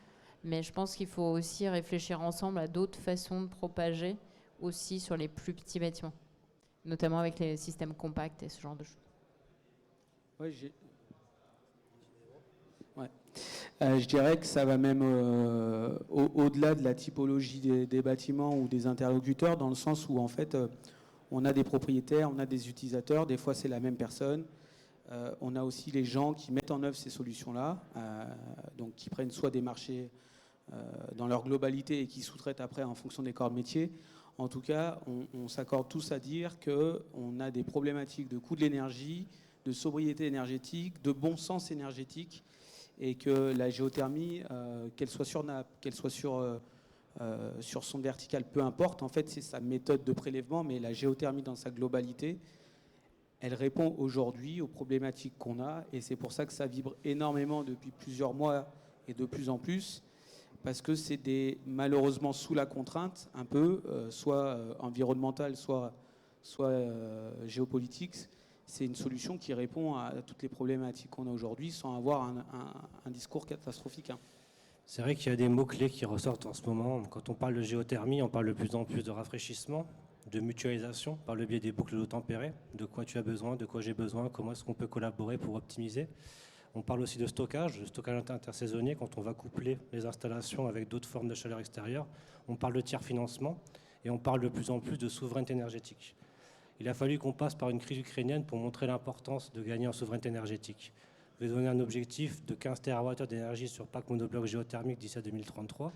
S3: Mais je pense qu'il faut aussi réfléchir ensemble à d'autres façons de propager aussi sur les plus petits bâtiments, notamment avec les systèmes compacts et ce genre de choses.
S4: Je dirais que ça va même au-delà de la typologie des bâtiments ou des interlocuteurs, dans le sens où en fait on a des propriétaires, on a des utilisateurs, des fois c'est la même personne. On a aussi les gens qui mettent en œuvre ces solutions-là, donc qui prennent soit des marchés dans leur globalité et qui sous-traitent après en fonction des corps de métier. En tout cas, on s'accorde tous à dire qu'on a des problématiques de coût de l'énergie, de sobriété énergétique, de bon sens énergétique, et que la géothermie, qu'elle soit sur nappe, qu'elle soit sur sonde verticale, peu importe, en fait c'est sa méthode de prélèvement, mais la géothermie dans sa globalité, elle répond aujourd'hui aux problématiques qu'on a, et c'est pour ça que ça vibre énormément depuis plusieurs mois et de plus en plus, parce que c'est malheureusement sous la contrainte, un peu, soit environnementale, soit géopolitique. C'est une solution qui répond à toutes les problématiques qu'on a aujourd'hui sans avoir un discours catastrophique.
S1: C'est vrai qu'il y a des mots-clés qui ressortent en ce moment. Quand on parle de géothermie, on parle de plus en plus de rafraîchissement, de mutualisation par le biais des boucles d'eau tempérées, de quoi tu as besoin, de quoi j'ai besoin, comment est-ce qu'on peut collaborer pour optimiser. On parle aussi de stockage intersaisonnier quand on va coupler les installations avec d'autres formes de chaleur extérieure. On parle de tiers financement et on parle de plus en plus de souveraineté énergétique. Il a fallu qu'on passe par une crise ukrainienne pour montrer l'importance de gagner en souveraineté énergétique. Je vais donner un objectif de 15 TWh d'énergie sur parc monobloc géothermique d'ici à 2033.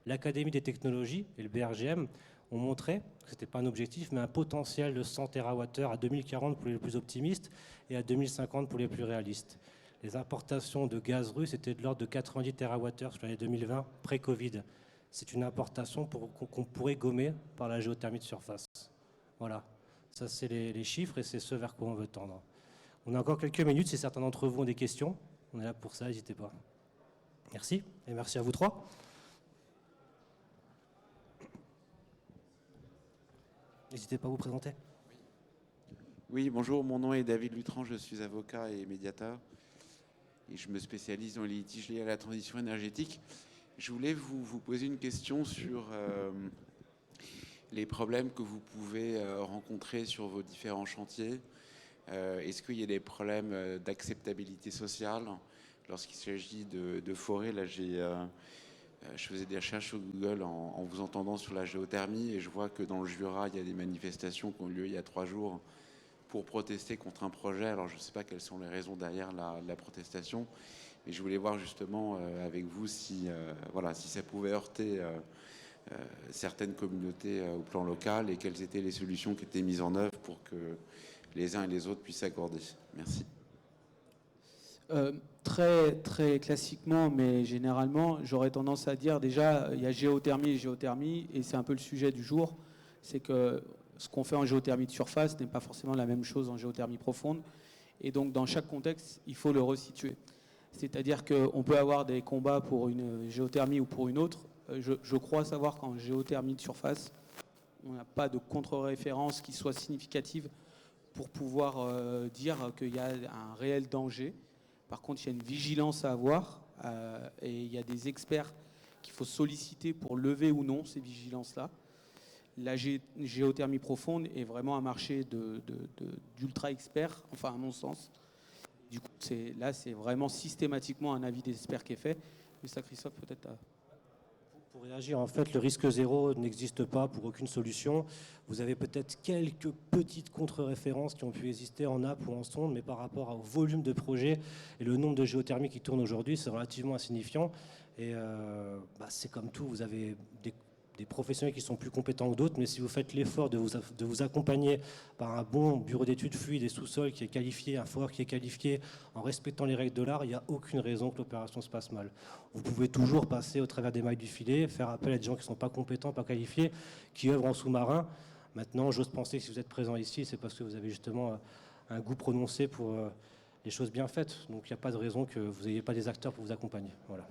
S1: L'Académie des technologies et le BRGM ont montré que ce n'était pas un objectif, mais un potentiel de 100 TWh à 2040 pour les plus optimistes et à 2050 pour les plus réalistes. Les importations de gaz russe étaient de l'ordre de 90 TWh sur l'année 2020, pré-Covid. C'est une importation qu'on pourrait gommer par la géothermie de surface. Voilà. Ça, c'est les chiffres et c'est ce vers quoi on veut tendre. On a encore quelques minutes si certains d'entre vous ont des questions. On est là pour ça, n'hésitez pas. Merci et merci à vous trois. N'hésitez pas à vous présenter.
S5: Oui, bonjour, mon nom est David Lutran, je suis avocat et médiateur et je me spécialise dans les litiges liés à la transition énergétique. Je voulais vous poser une question sur les problèmes que vous pouvez rencontrer sur vos différents chantiers. Est-ce qu'il y a des problèmes d'acceptabilité sociale lorsqu'il s'agit de forêt? Là, je faisais des recherches sur Google en vous entendant sur la géothermie et je vois que dans le Jura, il y a des manifestations qui ont lieu il y a 3 jours pour protester contre un projet. Alors, je ne sais pas quelles sont les raisons derrière la protestation, mais je voulais voir justement avec vous si ça pouvait heurter certaines communautés au plan local et quelles étaient les solutions qui étaient mises en œuvre pour que les uns et les autres puissent s'accorder. Merci.
S4: Très, très classiquement, mais généralement, j'aurais tendance à dire déjà, il y a géothermie, et c'est un peu le sujet du jour, c'est que ce qu'on fait en géothermie de surface n'est pas forcément la même chose en géothermie profonde, et donc dans chaque contexte, il faut le resituer. C'est-à-dire qu'on peut avoir des combats pour une géothermie ou pour une autre. Je crois savoir qu'en géothermie de surface, on n'a pas de contre-référence qui soit significative pour pouvoir dire qu'il y a un réel danger. Par contre, il y a une vigilance à avoir et il y a des experts qu'il faut solliciter pour lever ou non ces vigilances-là. La géothermie profonde est vraiment un marché d'ultra-experts, enfin à mon sens. Du coup, là, c'est vraiment systématiquement un avis des experts qui est fait. Mais ça, Christophe, peut-être...
S1: Pour réagir, en fait, le risque zéro n'existe pas pour aucune solution. Vous avez peut-être quelques petites contre-références qui ont pu exister en nappe ou en sonde, mais par rapport au volume de projets et le nombre de géothermies qui tournent aujourd'hui, c'est relativement insignifiant. Et c'est comme tout, vous avez des professionnels qui sont plus compétents que d'autres, mais si vous faites l'effort de vous accompagner par un bon bureau d'études fluides et sous-sol qui est qualifié, un foreur qui est qualifié, en respectant les règles de l'art, il n'y a aucune raison que l'opération se passe mal. Vous pouvez toujours passer au travers des mailles du filet, faire appel à des gens qui ne sont pas compétents, pas qualifiés, qui œuvrent en sous-marin. Maintenant, j'ose penser que si vous êtes présent ici, c'est parce que vous avez justement un goût prononcé pour les choses bien faites. Donc il n'y a pas de raison que vous n'ayez pas des acteurs pour vous accompagner. Voilà.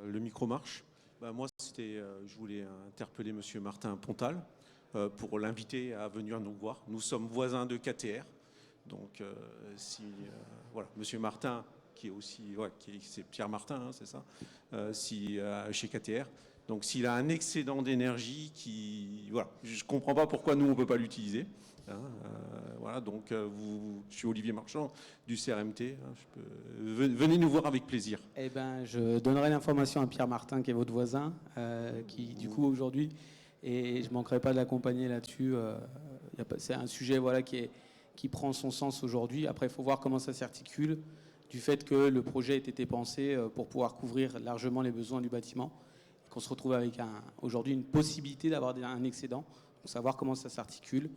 S6: Le micro marche. Moi, je voulais interpeller Monsieur Martin Pontal pour l'inviter à venir nous voir. Nous sommes voisins de KTR. Donc, Monsieur Martin, qui est aussi, c'est Pierre Martin, hein, c'est ça, chez KTR. Donc, s'il a un excédent d'énergie, je ne comprends pas pourquoi nous, on ne peut pas l'utiliser. Je suis Olivier Marchand du CRMT. Venez nous voir avec plaisir.
S4: Eh ben, je donnerai l'information à Pierre Martin, qui est votre voisin, qui du coup aujourd'hui, et je ne manquerai pas de l'accompagner là-dessus. C'est un sujet qui qui prend son sens aujourd'hui. Après, il faut voir comment ça s'articule du fait que le projet ait été pensé pour pouvoir couvrir largement les besoins du bâtiment, qu'on se retrouve avec aujourd'hui une possibilité d'avoir un excédent. Donc, savoir comment ça s'articule.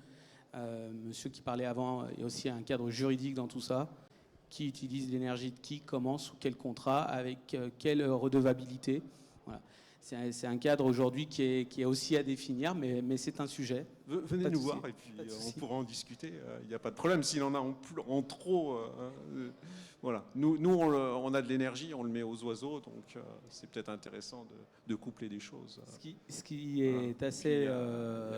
S4: Monsieur qui parlait avant, il y a aussi un cadre juridique dans tout ça. Qui utilise l'énergie de qui, comment, sous quel contrat, avec quelle redevabilité. Voilà. C'est un cadre aujourd'hui qui est aussi à définir, mais c'est un sujet.
S6: Venez nous voir et puis on pourra en discuter. Il n'y a pas de problème. S'il en a en trop, voilà. Nous on a de l'énergie, on le met aux oiseaux, donc c'est peut-être intéressant de coupler des choses.
S4: Ce qui est assez.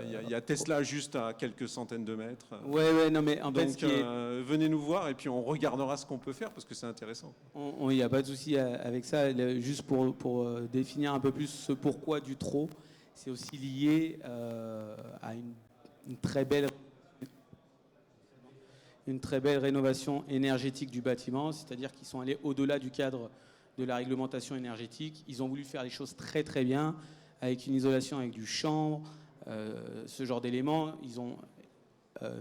S6: Il y a Tesla juste à quelques centaines de mètres.
S4: Ouais, non, mais en
S6: donc,
S4: fait,
S6: venez nous voir et puis on regardera ce qu'on peut faire parce que c'est intéressant.
S4: Il n'y a pas de souci avec ça. Juste pour définir un peu plus ce pourquoi du trop, c'est aussi lié à une très belle rénovation énergétique du bâtiment, c'est-à-dire qu'ils sont allés au-delà du cadre de la réglementation énergétique. Ils ont voulu faire les choses très très bien, avec une isolation avec du chanvre, ce genre d'éléments. Ils ont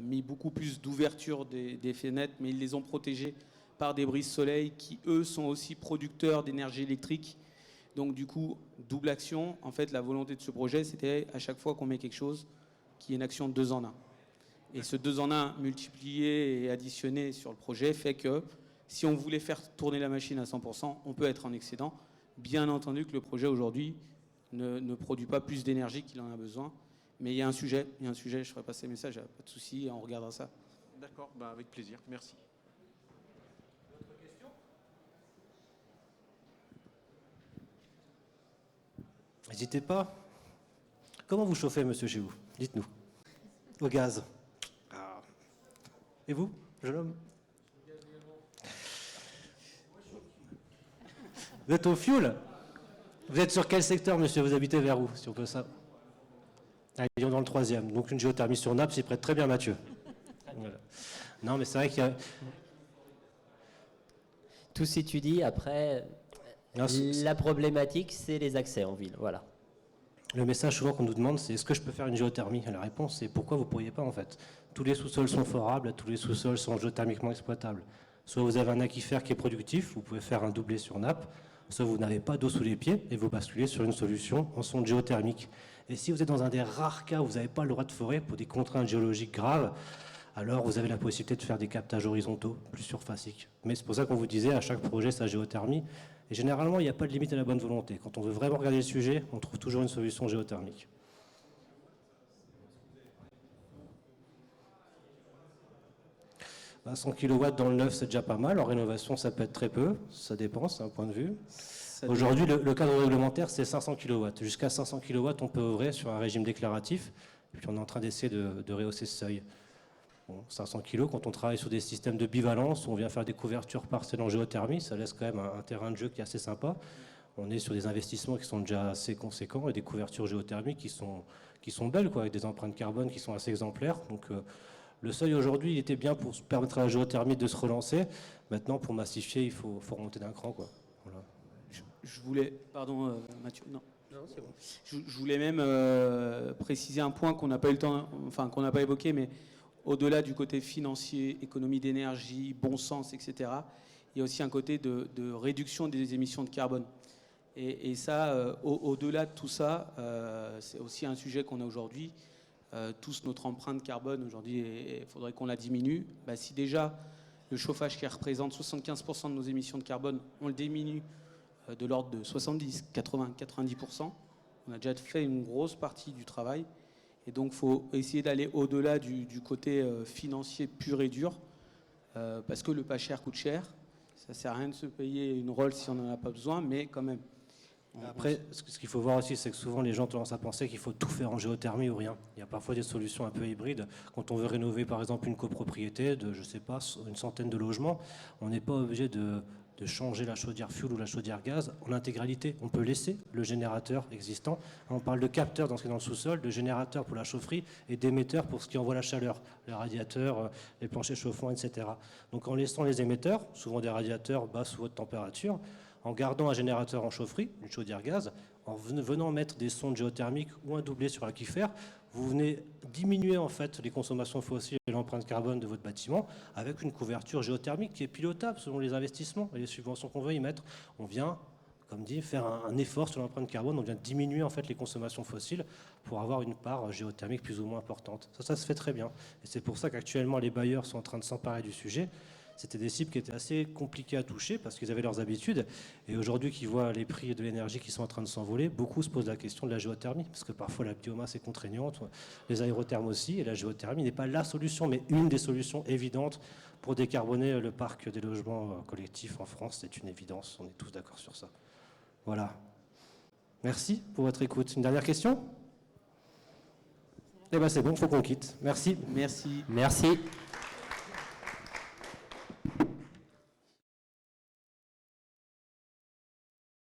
S4: mis beaucoup plus d'ouverture des fenêtres, mais ils les ont protégées par des brise-soleil qui, eux, sont aussi producteurs d'énergie électrique. Donc du coup, double action. En fait, la volonté de ce projet, c'était à chaque fois qu'on met quelque chose, qu'il y ait une action 2 en 1. Et ce 2 en 1 multiplié et additionné sur le projet fait que si on voulait faire tourner la machine à 100%, on peut être en excédent. Bien entendu que le projet aujourd'hui ne produit pas plus d'énergie qu'il en a besoin. Mais il y a un sujet, je ferai passer le message, pas de souci, on regardera ça.
S6: D'accord, avec plaisir, merci.
S1: N'hésitez pas. Comment vous chauffez, monsieur, chez vous? Dites-nous. Au gaz. Ah. Et vous, jeune homme? Vous êtes au fioul? Vous êtes sur quel secteur, monsieur? Vous habitez vers où, si on peut ça? Ah, Lyon dans le 3e. Donc une géothermie sur Naples s'y prête très bien, Mathieu. Voilà. Non, mais c'est vrai qu'il y a...
S2: Tout s'étudie. Après,
S1: Non,
S2: la problématique, c'est les accès en ville. Voilà.
S1: Le message souvent qu'on nous demande, c'est est-ce que je peux faire une géothermie? La réponse, c'est pourquoi vous ne pourriez pas, en fait. Tous les sous-sols sont forables, tous les sous-sols sont géothermiquement exploitables. Soit vous avez un aquifère qui est productif, vous pouvez faire un doublé sur nappe, soit vous n'avez pas d'eau sous les pieds et vous basculez sur une solution en sonde géothermique. Et si vous êtes dans un des rares cas où vous n'avez pas le droit de forer pour des contraintes géologiques graves, alors vous avez la possibilité de faire des captages horizontaux, plus surfaciques. Mais c'est pour ça qu'on vous disait à chaque projet sa géothermie. Et généralement, il n'y a pas de limite à la bonne volonté. Quand on veut vraiment regarder le sujet, on trouve toujours une solution géothermique. Bah, 100 kW dans le neuf, c'est déjà pas mal. En rénovation, ça peut être très peu. Ça dépend, c'est un point de vue. Aujourd'hui, le cadre réglementaire, c'est 500 kW. Jusqu'à 500 kW, on peut œuvrer sur un régime déclaratif. Et puis on est en train d'essayer de rehausser ce seuil. Bon, 500 kg, quand on travaille sur des systèmes de bivalence, on vient faire des couvertures partielles en géothermie, ça laisse quand même un terrain de jeu qui est assez sympa. On est sur des investissements qui sont déjà assez conséquents et des couvertures géothermiques qui sont belles, quoi, avec des empreintes carbone qui sont assez exemplaires. Donc le seuil aujourd'hui, il était bien pour permettre à la géothermie de se relancer. Maintenant, pour massifier, il faut remonter d'un cran, quoi. Voilà.
S4: Je voulais... Pardon, Mathieu, non.
S2: Non, c'est bon.
S4: Je voulais même préciser un point qu'on n'a pas eu le temps, enfin qu'on n'a pas évoqué, mais au-delà du côté financier, économie d'énergie, bon sens, etc., il y a aussi un côté de réduction des émissions de carbone. Et ça, au-delà de tout ça, c'est aussi un sujet qu'on a aujourd'hui. Tous notre empreinte carbone aujourd'hui, il faudrait qu'on la diminue. Bah, si déjà le chauffage qui représente 75% de nos émissions de carbone, on le diminue de l'ordre de 70, 80, 90%, on a déjà fait une grosse partie du travail. Et donc, il faut essayer d'aller au-delà du côté financier pur et dur, parce que le pas cher coûte cher. Ça ne sert à rien de se payer une Rolls si on n'en a pas besoin, mais quand même.
S1: Après, ce qu'il faut voir aussi, c'est que souvent les gens tendent à penser qu'il faut tout faire en géothermie ou rien. Il y a parfois des solutions un peu hybrides. Quand on veut rénover, par exemple, une copropriété de, je sais pas, une centaine de logements, on n'est pas obligé de changer la chaudière fuel ou la chaudière gaz en intégralité. On peut laisser le générateur existant. On parle de capteur dans ce qui est dans le sous-sol, de générateur pour la chaufferie et d'émetteur pour ce qui envoie la chaleur, les radiateurs, les planchers chauffants, etc. Donc en laissant les émetteurs, souvent des radiateurs basse ou haute température, en gardant un générateur en chaufferie, une chaudière gaz, en venant mettre des sondes géothermiques ou un doublé sur l'aquifère, vous venez diminuer en fait les consommations fossiles et l'empreinte carbone de votre bâtiment avec une couverture géothermique qui est pilotable selon les investissements et les subventions qu'on veut y mettre. On vient, comme dit, faire un effort sur l'empreinte carbone, on vient diminuer en fait les consommations fossiles pour avoir une part géothermique plus ou moins importante. Ça se fait très bien. Et c'est pour ça qu'actuellement les bailleurs sont en train de s'emparer du sujet. C'était des cibles qui étaient assez compliquées à toucher parce qu'ils avaient leurs habitudes. Et aujourd'hui, qu'ils voient les prix de l'énergie qui sont en train de s'envoler, beaucoup se posent la question de la géothermie parce que parfois la biomasse est contraignante, les aérothermes aussi, et la géothermie n'est pas la solution, mais une des solutions évidentes pour décarboner le parc des logements collectifs en France. C'est une évidence, on est tous d'accord sur ça. Voilà. Merci pour votre écoute. Une dernière question ? Eh bien c'est bon, il faut qu'on quitte. Merci.
S4: Merci.
S2: Merci.